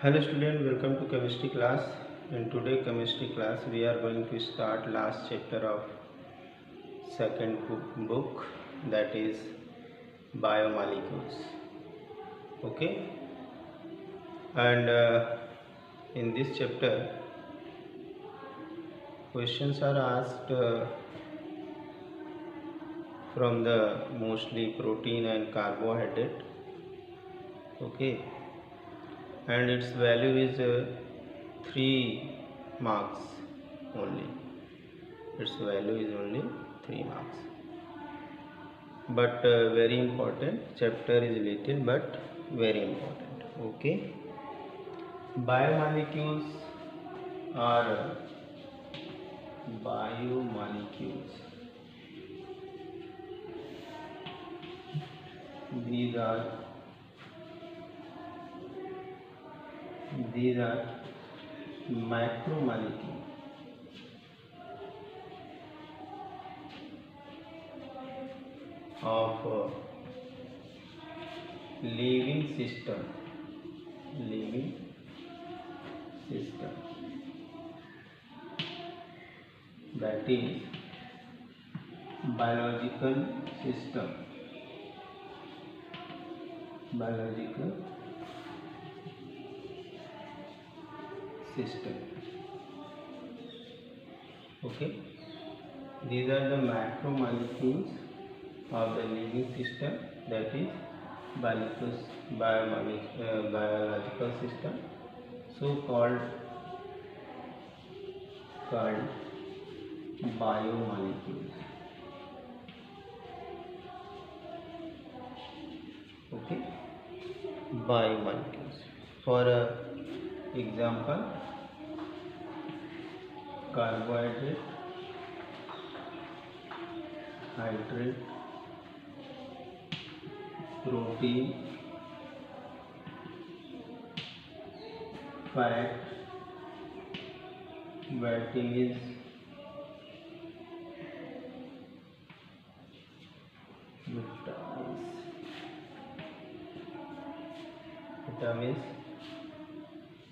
Hello student, welcome to chemistry class. In today chemistry class we are going to start last chapter of second book, that is biomolecules. Okay, and in this chapter questions are asked from the mostly protein and carbohydrate. Okay, and its value is 3 marks only. Its value is only 3 marks, but very important. Chapter is little but very important. Okay, biomolecules are biomolecules. These are macromolecules of living system. Living system, that is biological system. Biological system. Okay, these are the macromolecules of the living system, that is biological system, so called biomolecules. Okay, biomolecules. For example, carbohydrate, hydrate, protein, fat, vitamins,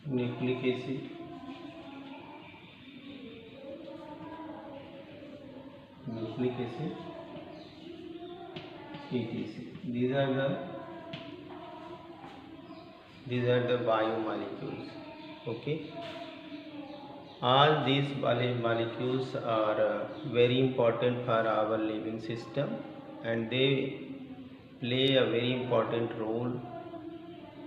nucleic acid, etc. These are the biomolecules. Okay, all these molecules are very important for our living system, and they play a very important role.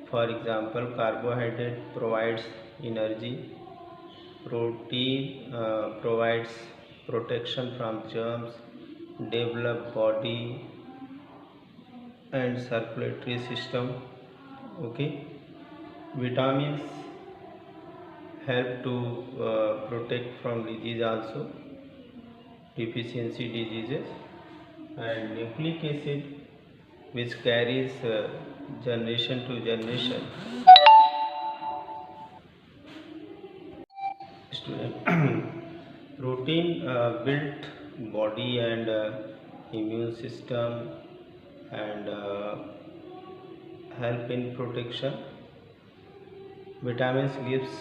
For example, carbohydrate provides energy, protein provides protection from germs, develop body and circulatory system. Okay, vitamins help to protect from disease also, deficiency diseases, and nucleic acid, which carries generation to generation. Student, protein built body and immune system, and help in protection. Vitamins gives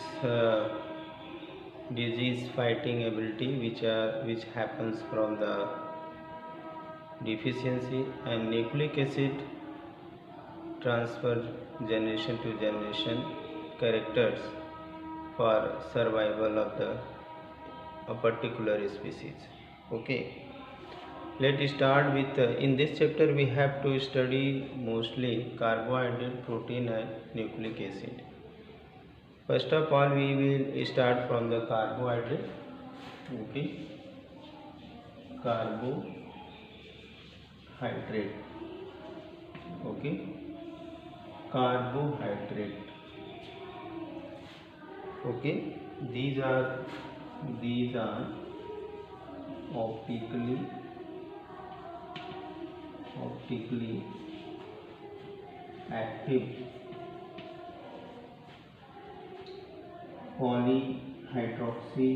disease fighting ability, which happens from the deficiency, and nucleic acid transfer generation to generation characters for survival of a particular species. Okay, let's start with in this chapter we have to study mostly carbohydrate, protein and nucleic acid. First of all, we will start from the carbohydrate. Okay, carbohydrate. Okay, carbohydrate. Okay, these are optically active polyhydroxy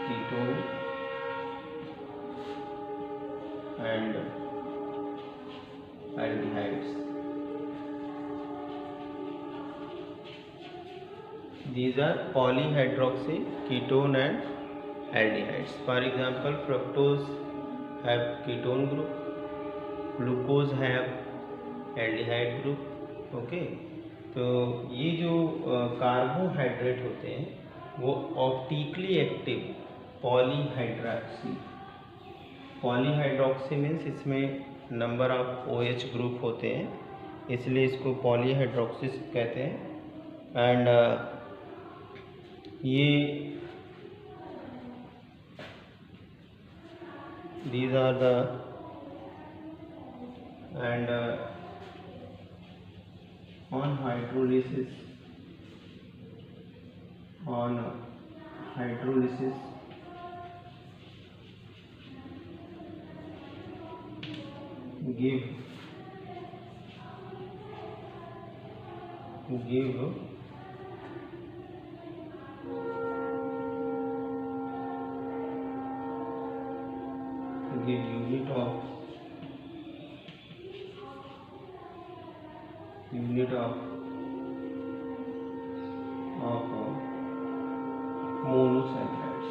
ketone and aldehydes. These are polyhydroxy ketone and aldehydes. For example, fructose have ketone group, glucose have aldehyde group. Okay, तो ये जो carbohydrate होते हैं वो optically active polyhydroxy. Polyhydroxy means इसमें number of OH group होते हैं, इसलिए इसको पॉलीहाइड्रोक्सिस कहते हैं. एंड ये these are the and on hydrolysis give unit of monosaccharides.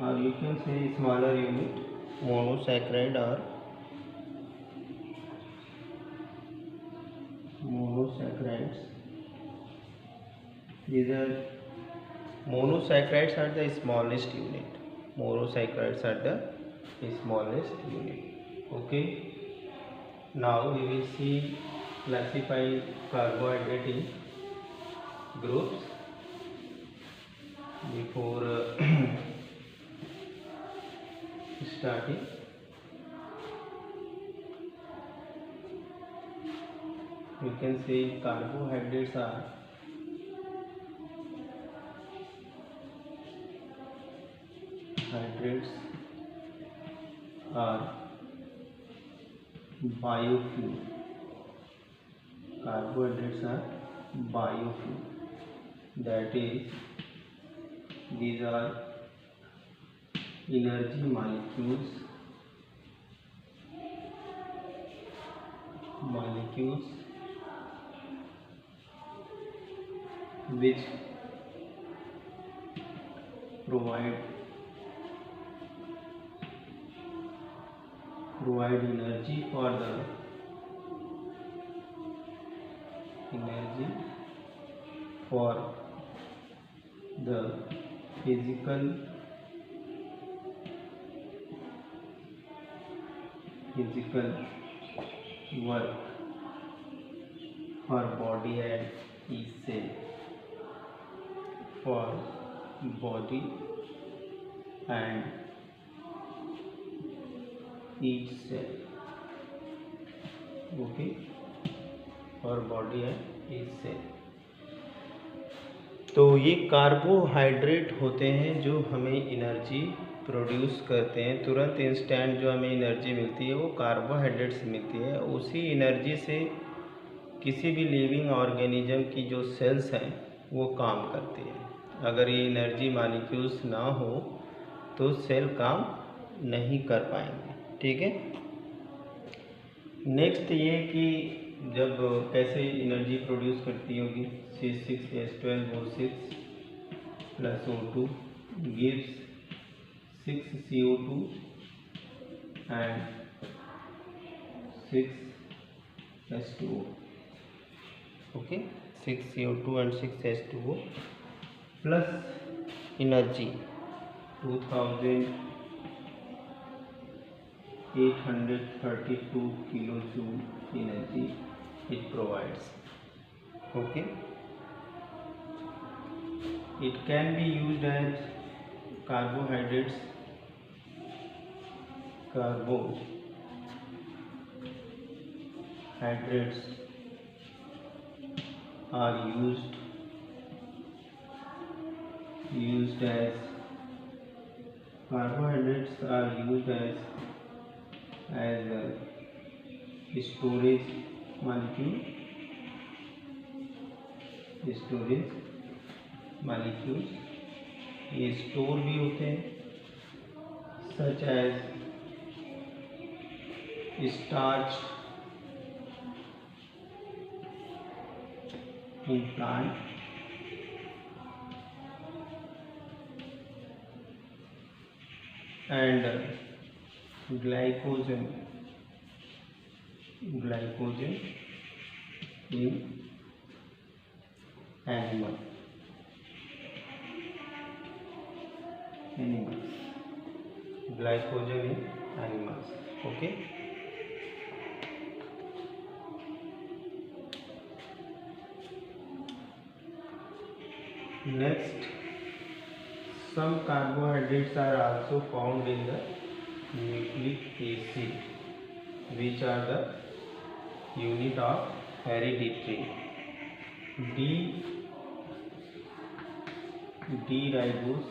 Or you can say smaller unit monosaccharide or monosaccharides. These are monosaccharides are the smallest unit. Monosaccharides are the smallest unit. Okay, now we will see classify carbohydrate in groups. Before starting, you can say carbohydrates are biofuel. Carbohydrates are biofuel. That is, these are energy molecules which provide energy for the physical work for body and each cell. For body and each cell. Okay, for body and each cell. तो ये carbohydrate होते हैं जो हमें energy produce करते हैं. तुरंत instant जो हमें एनर्जी मिलती है वो कार्बोहाइड्रेट से मिलती है. उसी एनर्जी से किसी भी लिविंग ऑर्गेनिज्म की जो सेल्स हैं वो काम करती हैं. अगर ये एनर्जी मॉलिक्यूल्स ना हो तो सेल काम नहीं कर पाएंगे. ठीक है. नेक्स्ट ये कि जब कैसे एनर्जी प्रोड्यूस करती होगी. C6H12O6 plus O2 gives 6CO2 and 6H2O. Okay, 6CO2 and 6H2O plus energy 2832 kilojoule energy it provides. Okay, it can be used as carbohydrates are used as carbohydrates are used as storage molecules ये store भी होते हैं, such as starch in plant and glycogen in animals. Glycogen in animals. Okay. Next, some carbohydrates are also found in the nucleic acid, which are the unit of hereditary. D-ribose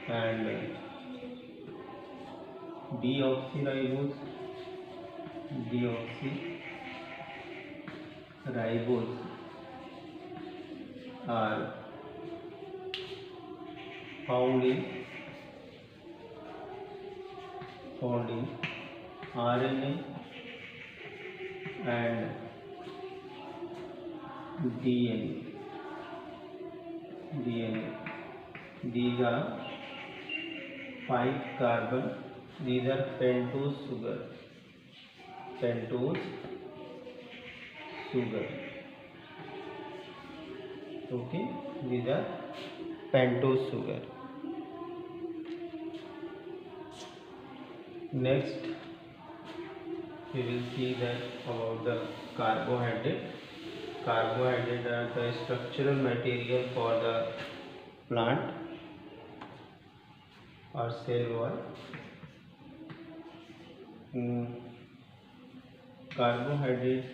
and deoxyribose are found in RNA and DNA. These are 5 carbon. These are pentose sugar. Okay, these are pentose sugar. Next, we will see that about the carbohydrate. Carbohydrates are the structural material for the plant or cell wall. Carbohydrate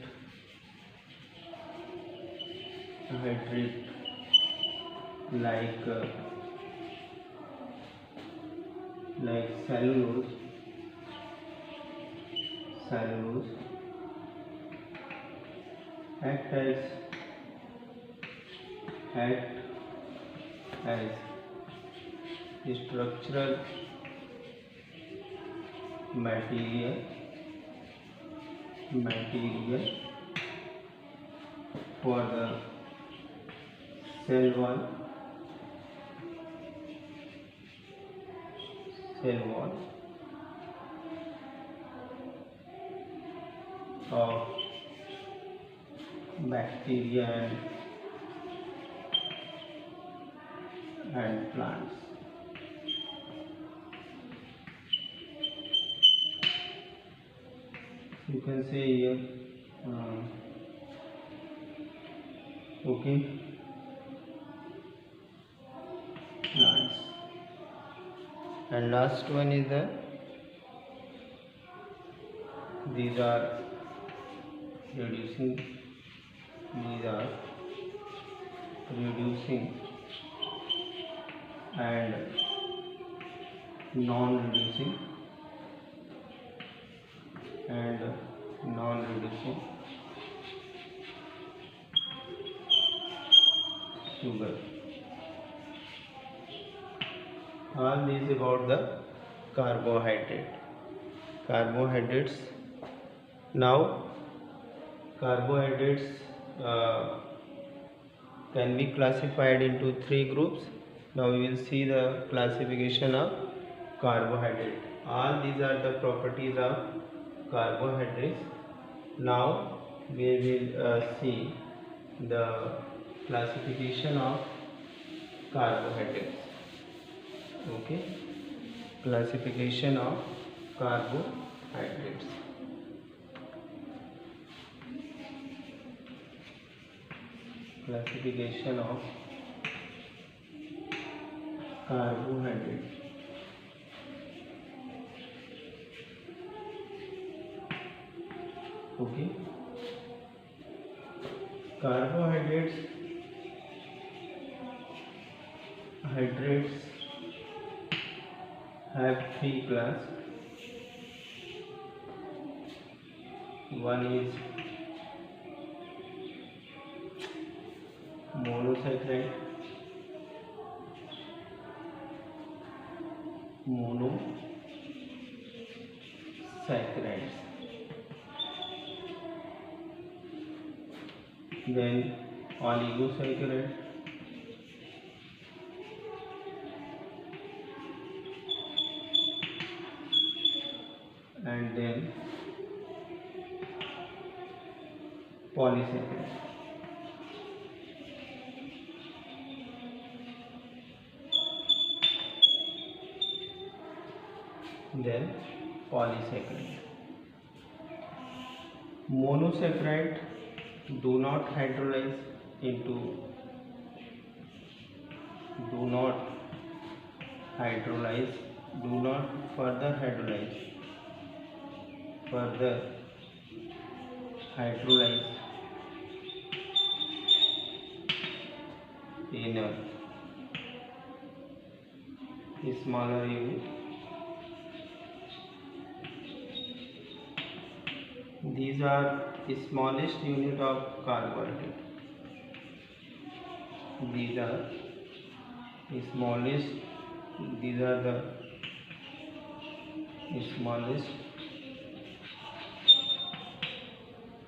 like cellulose act as structural material for the cell wall of bacteria and plants. You can say here okay, plants. And last one is these are reducing and non-reducing sugar. All these about the carbohydrates. Now carbohydrates can be classified into 3 groups. Now we will see the classification of carbohydrate. All these are the properties of carbohydrates. Now we will see the classification of carbohydrates. Okay, classification of carbohydrates. Classification of carbohydrates. Okay, carbohydrates have 3 class. One is monosaccharide, monosaccharides. Then oligosaccharide, and then polysaccharide. Then polysaccharide. Monosaccharide do not hydrolyze into do not hydrolyze do not further hydrolyze in a smaller unit. These are smallest unit of carbohydrate. These are the smallest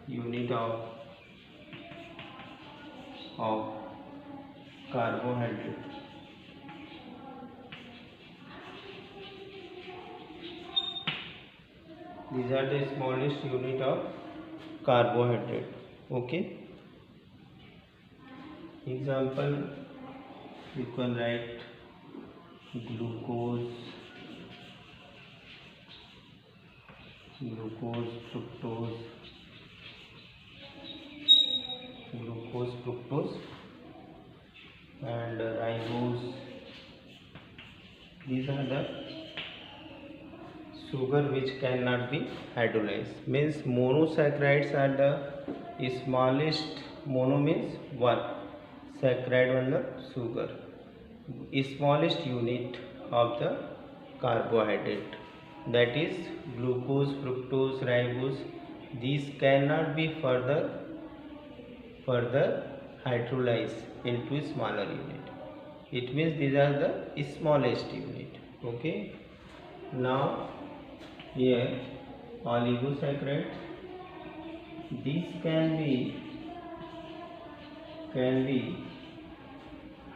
unit of carbohydrate. These are the smallest unit of carbohydrate. Okay. Example, you can write glucose, fructose, and ribose. These are the sugar which cannot be hydrolyzed. Means monosaccharides are the smallest. Mono means one, saccharide मतलब sugar, smallest unit of the carbohydrate, that is glucose, fructose, ribose. These cannot be further hydrolyzed into smaller unit. It means these are the smallest unit. Okay. Now here oligosaccharides, these can be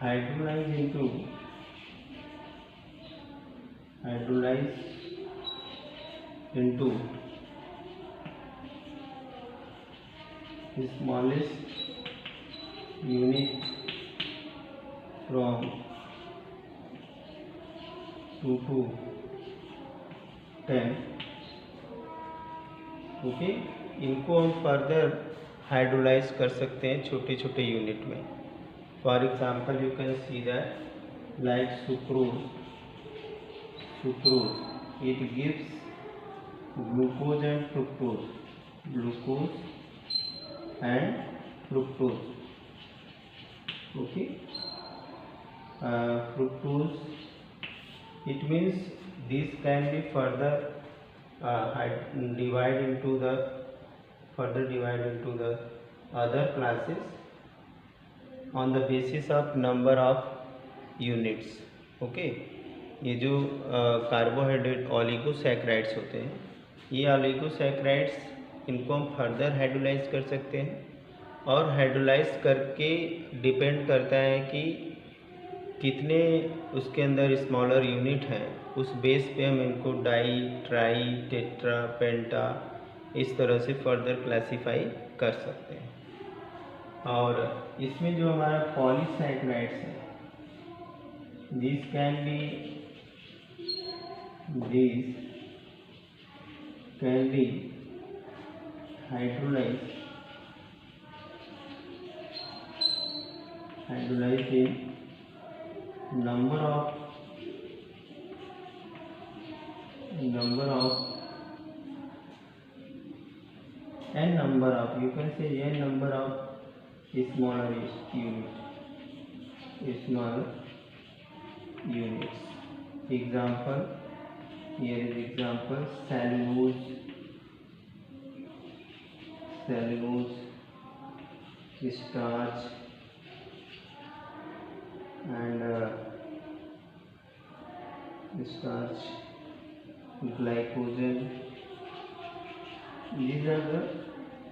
hydrolyzed into the smallest unit from 2 to 10. Okay. इनको हम further hydrolyse कर सकते हैं छोटे छोटे unit में. For example you can see that like sucrose it gives glucose and fructose, okay. fructose, it means this can be further divided into the other classes on the basis of number of units. Okay. ये जो carbohydrate ऑलिगोसैकराइड्स होते हैं, ये ऑलिगोसैकराइड्स इनको हम further hydrolyse कर सकते हैं, और हाइड्रोलाइज करके डिपेंड करता है कि कितने उसके अंदर स्मॉलर यूनिट हैं, उस बेस पे हम इनको डाई, ट्राई, टेट्रा, पेंटा इस तरह से फर्दर क्लासीफाई कर सकते हैं. और इसमें जो हमारा पॉलीसैकराइड्स है, this can be hydrolysed in number of n number of, you can say n number of smaller units. Example, here is example: cellulose, cellulose, starch, and starch, glycogen. These are the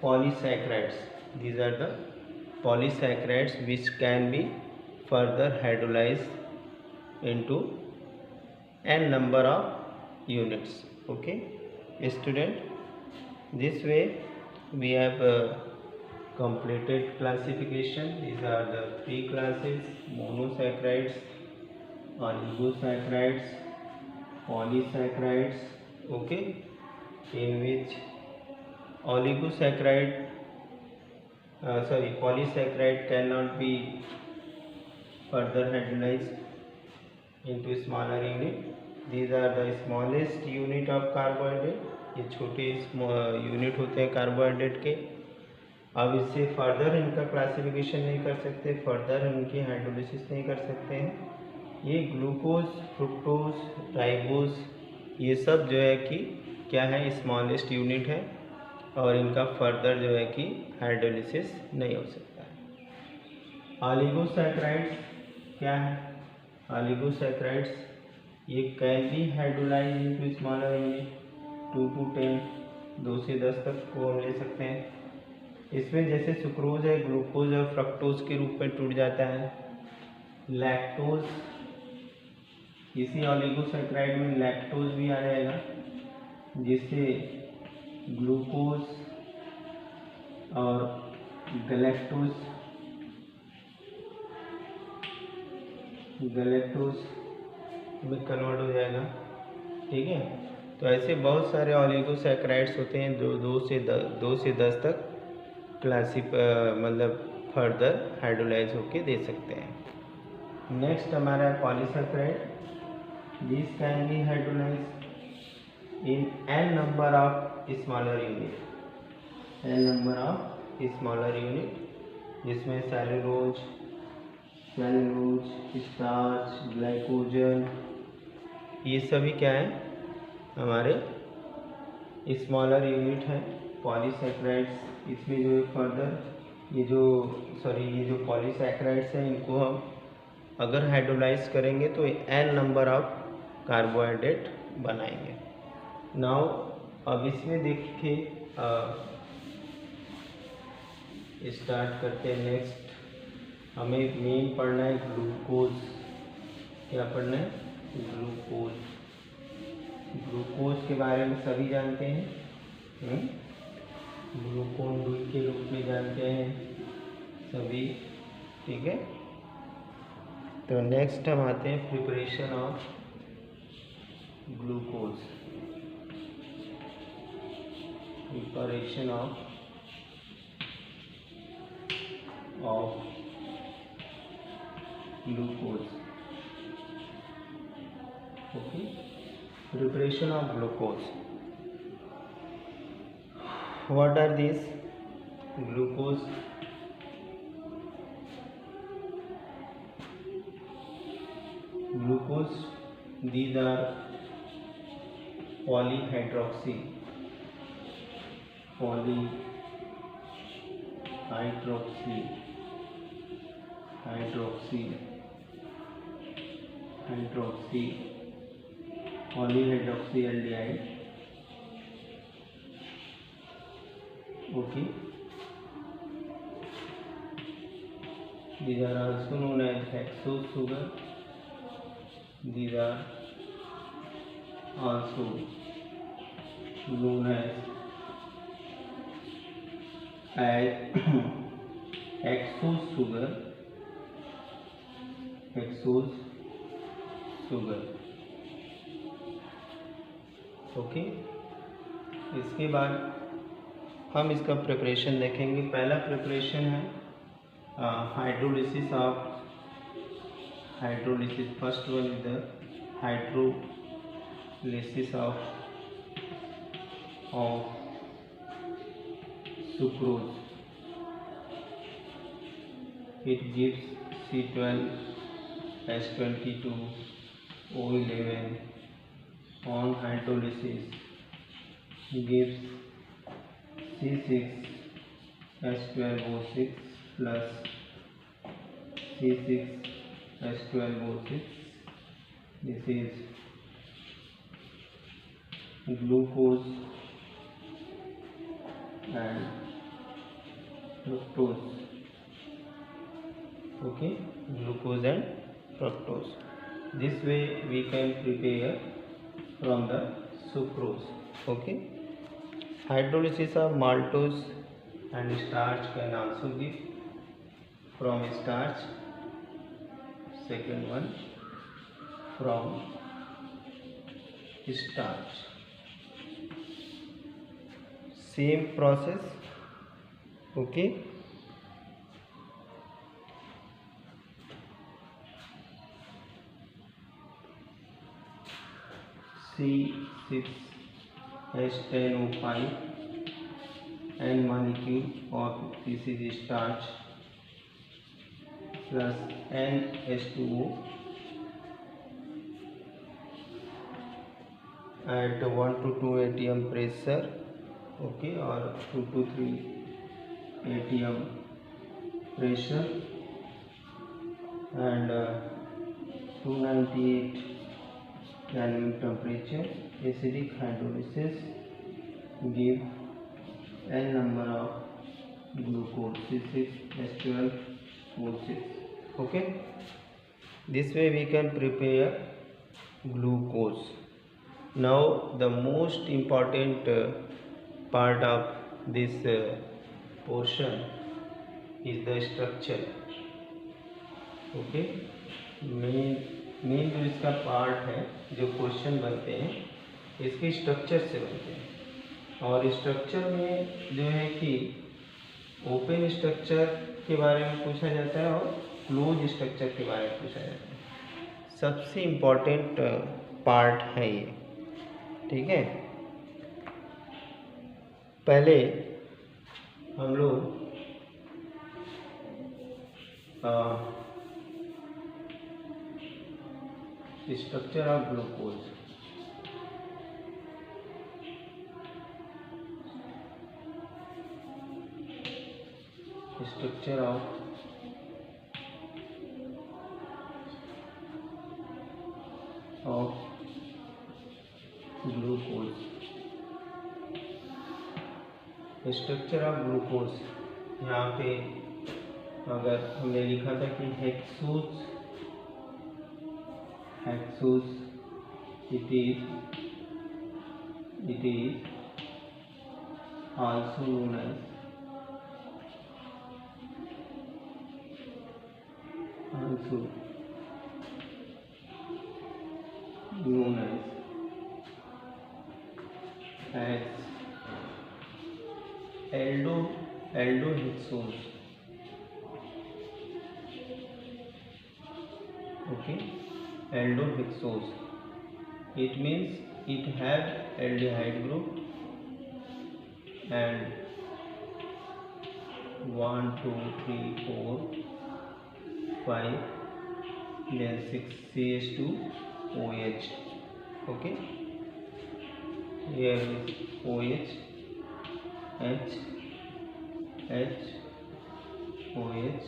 polysaccharides. These are the polysaccharides which can be further hydrolyzed into n number of units. Okay, student, this way we have completed classification. These are the three classes: monosaccharides, oligosaccharides, polysaccharides. Okay, in which polysaccharide cannot be further hydrolyzed into smaller unit. These are the smallest unit of carbohydrate. ये छोटे unit होते हैं carbohydrate के. अब इससे further इनका classification नहीं कर सकते, फर्दर इनकी हाइड्रोलिसिस नहीं कर सकते हैं. ये ग्लूकोज, फ्रुक्टोज, राइबोज, ये सब जो है कि क्या है, स्मॉलेस्ट यूनिट है और इनका फर्दर जो है कि हाइड्रोलिसिस नहीं हो सकता है. ऑलिगोसैकराइड्स क्या है? ऑलिगोसैकराइड्स ये can be hydrolyse into smaller unit 2 to 10, 2 से 10 तक को हम ले सकते हैं. इसमें जैसे सुक्रोज है, ग्लूकोज और फ्रक्टोज के रूप में टूट जाता है. लैक्टोज, इसी ऑलिगोसैकराइड में लैक्टोज भी आ जाएगा, जिससे ग्लूकोज और गैलेक्टोज में कन्वर्ट हो जाएगा. ठीक है, तो ऐसे बहुत सारे ऑलिगोसैकराइड्स होते हैं जो 2 से 10 तक मतलब फर्दर हाइड्रोलाइज होके दे सकते हैं. नेक्स्ट हमारा है polysaccharide. This can be hydrolyse in n number of smaller unit, जिसमें सेलुलोज, स्टार्च, ग्लाइकोजन, ये सभी क्या है, हमारे स्मॉलर यूनिट है पॉलीसैकराइड्स. इसमें जो फर्दर ये जो पॉलीसैकराइड्स हैं, इनको हम अगर हाइड्रोलाइज करेंगे तो n नंबर ऑफ कार्बोहाइड्रेट बनाएंगे. नाउ अब इसमें देखिए स्टार्ट करते हैं. नेक्स्ट हमें मेन पढ़ना है ग्लूकोज. क्या पढ़ना है? ग्लूकोज के बारे में सभी जानते हैं. ग्लूकोन के रूप में जानते हैं सभी. ठीक है, तो नेक्स्ट हम आते हैं preparation of glucose. Preparation of glucose. Okay, preparation of glucose. What are these? Glucose, these are polyhydroxy aldehyde. Okay, these are also known as hexose sugar. These are also known as hexose sugar. Okay, इसके बाद हम इसका preparation देखेंगे. पहला preparation है hydrolysis. First one is the hydrolysis of sucrose. It gives C12H22 O11 on hydrolysis gives C6 H12O6 plus C6H12O6. This is glucose and fructose. Okay, glucose and fructose. This way we can prepare from the sucrose. Okay, hydrolysis of maltose and starch can also give from starch. Second one, from starch. Same process. Okay, C6H10O5 and molecule of this is starch plus NH2O at 1 to 2 atm pressure. Okay, or 2 to 3 atm pressure and 298 Kelvin temperature. Acidic hydrolysis give n number of glucose C6H12O6. Okay, this way we can prepare glucose. Now the most important part of this portion is the structure. Okay, main जो इसका part है, जो question बनते हैं इसके structure से बनते हैं। और स्ट्रक्चर में जो है कि ओपन स्ट्रक्चर के बारे में पूछा जाता है और क्लोज स्ट्रक्चर के बारे में पूछा जाता है। सबसे इम्पोर्टेंट पार्ट है ये। ठीक है, पहले हम लोग structure of glucose, structure of glucose, structure of glucose. यहाँ पे अगर हमने लिखा था कि hexose, it is also known as aldohexose. Okay, aldohexose. It means it have aldehyde group and 1, 2, 3, 4, 5, then 6 CH2OH. Okay, here is OH, H, OH,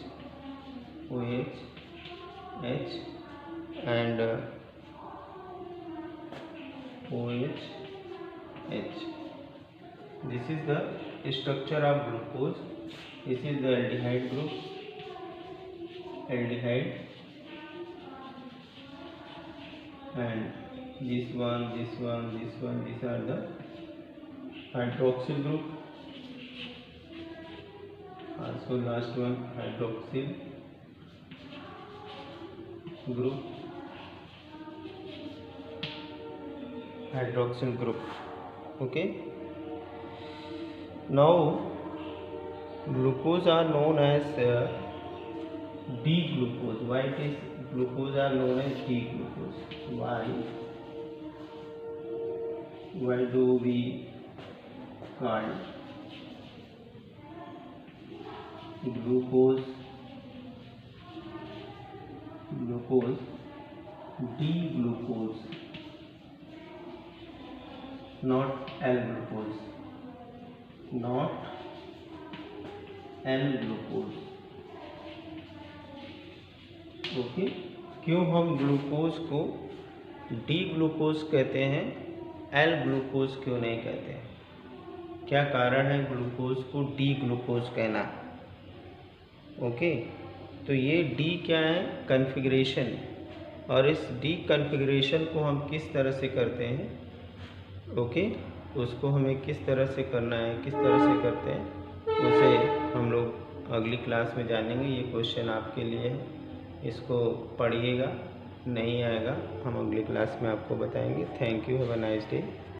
H and OH, H. This is the structure of glucose. This is the aldehyde group, aldehyde, and this one, these are the hydroxyl group. Also last one, hydroxyl group, Okay, now glucose are known as D-glucose. Why it is glucose are known as D-glucose? Why do we call glucose D-glucose, not L-glucose, not L glucose. Okay, क्यों हम glucose को D glucose कहते हैं, L glucose क्यों नहीं कहते हैं? क्या कारण है ग्लूकोज को डी ग्लूकोज कहना? ओके, तो ये डी क्या है, कॉन्फ़िगरेशन, और इस डी कॉन्फ़िगरेशन को हम किस तरह से करते हैं, ओके, उसको हमें किस तरह से करना है, किस तरह से करते हैं, उसे हम लोग अगली क्लास में जानेंगे। ये क्वेश्चन आपके लिए है, इसको पढ़िएगा, नहीं आएगा हम अगली क्लास में आपको बताएंगे। Thank you, have a nice day.